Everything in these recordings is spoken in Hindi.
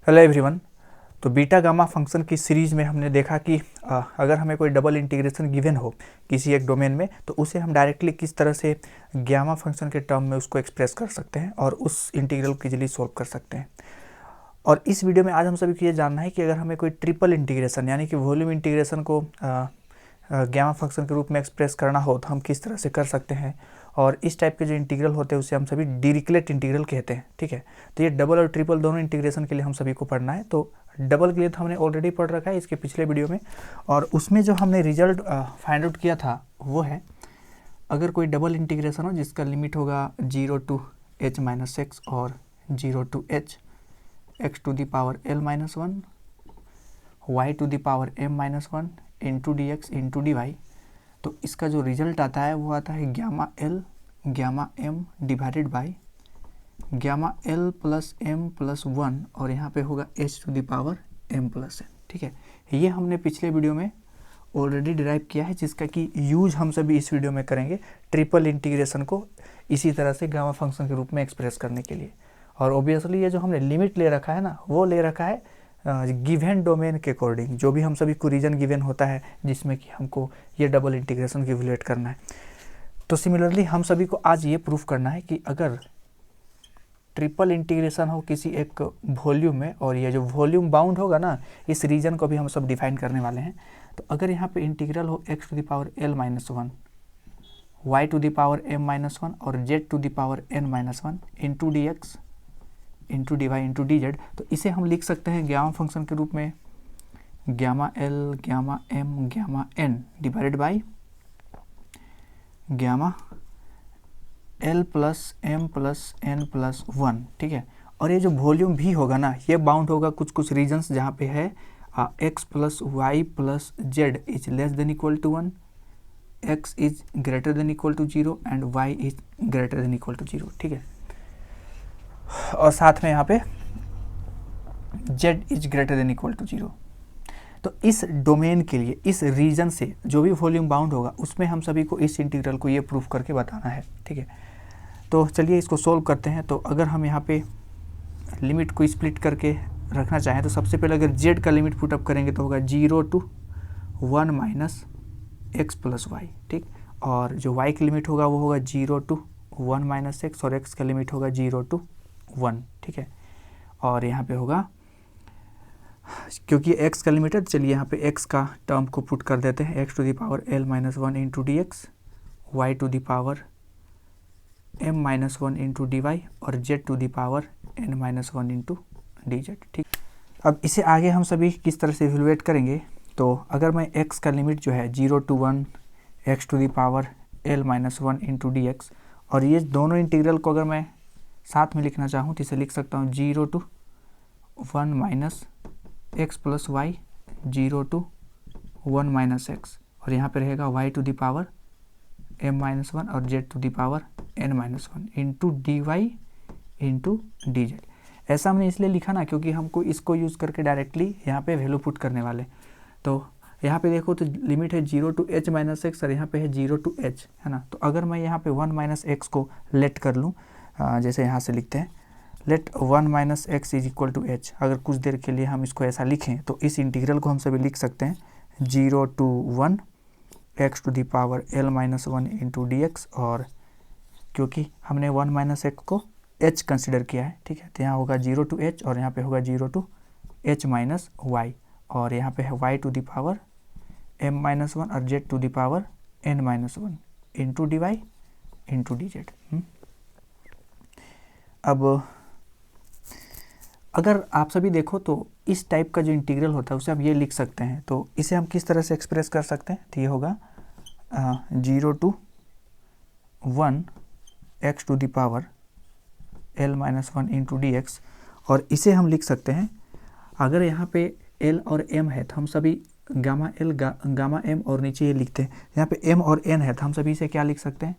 Hello everyone. तो बीटा गामा फंक्शन की सीरीज़ में हमने देखा कि अगर हमें कोई डबल इंटीग्रेशन गिवन हो किसी एक डोमेन में तो उसे हम डायरेक्टली किस तरह से गामा फंक्शन के टर्म में उसको एक्सप्रेस कर सकते हैं और उस इंटीग्रल को इजीली सॉल्व कर सकते हैं। और इस वीडियो में आज हम सभी को ये जानना है कि अगर हमें कोई ट्रिपल इंटीग्रेशन यानी कि वॉल्यूम इंटीग्रेशन को गामा फंक्शन के रूप में एक्सप्रेस करना हो तो हम किस तरह से कर सकते हैं। और इस टाइप के जो इंटीग्रल होते हैं उसे हम सभी डिरिचलेट इंटीग्रल कहते हैं। ठीक है, तो ये डबल और ट्रिपल दोनों इंटीग्रेशन के लिए हम सभी को पढ़ना है। तो डबल के लिए तो हमने ऑलरेडी पढ़ रखा है इसके पिछले वीडियो में, और उसमें जो हमने रिजल्ट फाइंड आउट किया था वो है, अगर कोई डबल इंटीग्रेशन हो जिसका लिमिट होगा 0 to h - x और 0 to h x to the power l - 1 y to the power m - 1 into d x into d y, तो इसका जो रिजल्ट आता है वो आता है gamma l gamma m divided by gamma l plus m plus 1 और यहाँ पे होगा h to the power m plus n। ठीक है, ये हमने पिछले वीडियो में ऑलरेडी डिराइव किया है, जिसका कि यूज हम सभी इस वीडियो में करेंगे ट्रिपल इंटीग्रेशन को इसी तरह से गामा फंक्शन के रूप में एक्सप्रेस करने के लिए। और ऑब्वियसली ये जो हमने लिमिट ले रखा है ना, वो ले रखा है गिवन डोमेन के अकॉर्डिंग, जो भी हम सभी को रीजन गिवन होता है जिसमें कि हमको ये डबल इंटीग्रेशन की इवैल्यूएट करना है। तो सिमिलरली हम सभी को आज ये प्रूफ करना है कि अगर ट्रिपल इंटीग्रेशन हो किसी एक वॉल्यूम में, और ये जो वॉल्यूम बाउंड होगा ना, इस रीजन को भी हम सब डिफाइन करने वाले हैं। तो अगर यहाँ पे इंटीग्रल हो x to the power l - 1 y to the power m - 1 और z to the power n - 1 into d x into d y into d z, तो इसे हम लिख सकते हैं गामा फंक्शन के रूप में gamma l gamma m gamma n divided by gamma l plus m plus n plus 1। ठीक है, और ये जो वॉल्यूम भी होगा ना, ये बाउंड होगा कुछ कुछ रीजन्स जहाँ पे है x plus y plus z is less than equal to 1, x is greater than equal to 0 and y is greater than equal to 0। ठीक है, और साथ में यहाँ पे z is greater than equal to 0। तो इस डोमेन के लिए इस रीजन से जो भी वॉल्यूम बाउंड होगा उसमें हम सभी को इस इंटीग्रल को ये प्रूफ करके बताना है। ठीक है, तो चलिए इसको सोल्व करते हैं। तो अगर हम यहाँ पे लिमिट को स्प्लिट करके रखना चाहें तो सबसे पहले अगर z का लिमिट पुटअप करेंगे तो होगा 0 to 1 minus x plus y. ठीक, और जो y की लिमिट होगा वो होगा 0 to 1 माइनस एक्स और x का लिमिट होगा 0 to 1। ठीक है, और यहाँ पे होगा, क्योंकि x का लिमिट है, चलिए यहाँ पे x का टर्म को पुट कर देते हैं, x to the power l - 1 into d x, y to the power m - 1 into d y और z to the power n - 1 into d z. ठीक, अब इसे आगे हम सभी किस तरह से इवैल्यूएट करेंगे। तो अगर मैं x का लिमिट जो है 0 to 1 x to the power l - 1 into d x, और ये दोनों इंटीग्रल को अगर मैं साथ में लिखना चाहूँ तो इसे लिख सकता हूँ 0 to 1 minus x plus y 0 to 1 minus x, और यहाँ पे रहेगा y to the power m - 1 और z to the power n - 1 into d y into d z. ऐसा हमने इसलिए लिखा ना क्योंकि हमको इसको यूज़ करके डायरेक्टली यहाँ पे वैल्यू पुट करने वाले। तो यहाँ पे देखो तो लिमिट है 0 to h माइनस एक्स और यहाँ पे है 0 to h, है ना। तो अगर मैं यहाँ पे 1 माइनस एक्स को लेट कर लूँ, जैसे यहाँ से लिखते हैं let 1 minus x is equal to h, अगर कुछ देर के लिए हम इसको ऐसा लिखें तो इस इंटीग्रल को हम सभी लिख सकते हैं 0 to 1 x to the power l - 1 into d x, और क्योंकि हमने 1 माइनस एक्स को h कंसिडर किया है, ठीक है, तो यहाँ होगा 0 to h और यहाँ पे होगा 0 to h माइनस वाई, और यहाँ पे है y to the power m - 1 और z to the power n - 1 into d y into d z. अब अगर आप सभी देखो तो इस टाइप का जो इंटीग्रल होता है उसे आप ये लिख सकते हैं। तो इसे हम किस तरह से एक्सप्रेस कर सकते हैं, तो ये होगा 0 to 1 x to the power l - 1 into d x, और इसे हम लिख सकते हैं, अगर यहाँ पे l और m है तो हम सभी गामा l गामा m और नीचे ये लिखते हैं, यहाँ पे m और n है तो हम सभी इसे क्या लिख सकते हैं,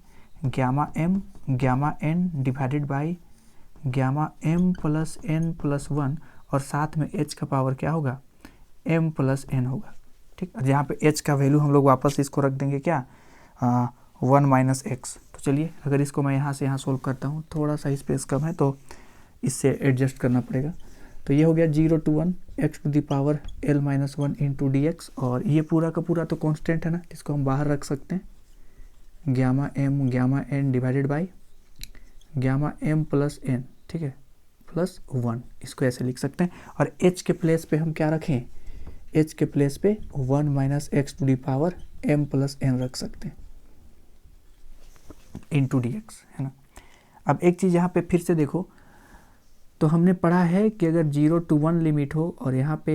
gamma m gamma n divided by gamma m plus n plus 1, और साथ में h का पावर क्या होगा, m प्लस n होगा। ठीक, जहाँ पे h का वैल्यू हम लोग वापस इसको रख देंगे क्या, 1 माइनस एक्स। तो चलिए अगर इसको मैं यहाँ से यहाँ सोल्व करता हूँ, थोड़ा सा स्पेस कम है तो इससे एडजस्ट करना पड़ेगा। तो ये हो गया 0 to 1 x to the power l minus 1 into d x, और ये पूरा का पूरा तो कांस्टेंट है ना, इसको हम बाहर रख सकते हैं, gamma m gamma n divided by gamma m plus n, ठीक है, प्लस 1, इसको ऐसे लिख सकते हैं। और h के प्लेस पे हम क्या रखें, h के प्लेस पे 1 minus x to the power m plus n रख सकते हैं इंटू डी एक्स, है ना। अब एक चीज़ यहाँ पे फिर से देखो, तो हमने पढ़ा है कि अगर 0 to 1 लिमिट हो और यहाँ पे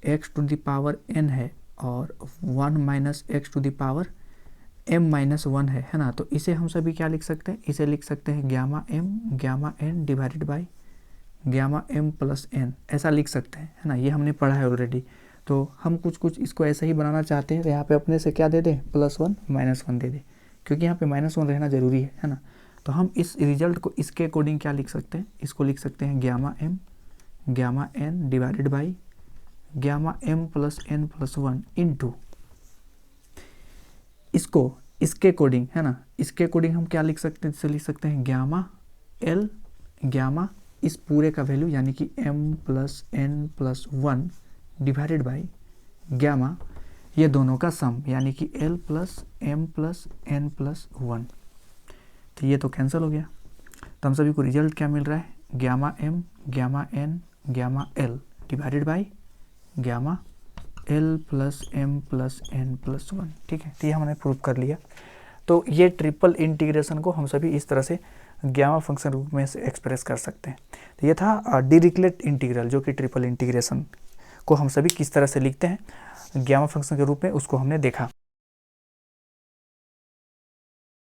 x to the power n है और 1 minus x to the power m minus 1 है ना, तो इसे हम सभी क्या लिख सकते हैं, इसे लिख सकते हैं gamma m gamma n divided by gamma m plus n, ऐसा लिख सकते हैं, है ना। ये हमने पढ़ा है ऑलरेडी। तो हम कुछ इसको ऐसा ही बनाना चाहते हैं, तो यहाँ पे अपने से क्या दे दें, +1 -1 दे दें, क्योंकि यहाँ पे -1 रहना ज़रूरी है ना। तो हम इस रिजल्ट को इसके अकॉर्डिंग क्या लिख सकते हैं, इसको लिख सकते हैं gamma m gamma n divided by gamma m plus n plus 1 into, इसको इसके अकॉर्डिंग, है ना, इसके अकॉर्डिंग हम क्या लिख सकते हैं, इसे लिख सकते हैं ग्यामा l ग्यामा इस पूरे का वैल्यू यानी कि m plus n plus 1 divided by gamma ये दोनों का सम यानी कि l plus m plus n plus 1। तो ये तो कैंसिल हो गया, तो हम सभी को रिजल्ट क्या मिल रहा है, gamma m gamma n gamma l divided by gamma l plus m plus n plus 1, ठीक है। तो ये हमने प्रूव कर लिया। तो ये ट्रिपल इंटीग्रेशन को हम सभी इस तरह से ग्यामा फंक्शन रूप में से एक्सप्रेस कर सकते हैं। तो ये था डिरिक्लेट इंटीग्रल, जो कि ट्रिपल इंटीग्रेशन को हम सभी किस तरह से लिखते हैं ग्यामा फंक्शन के रूप में, उसको हमने देखा।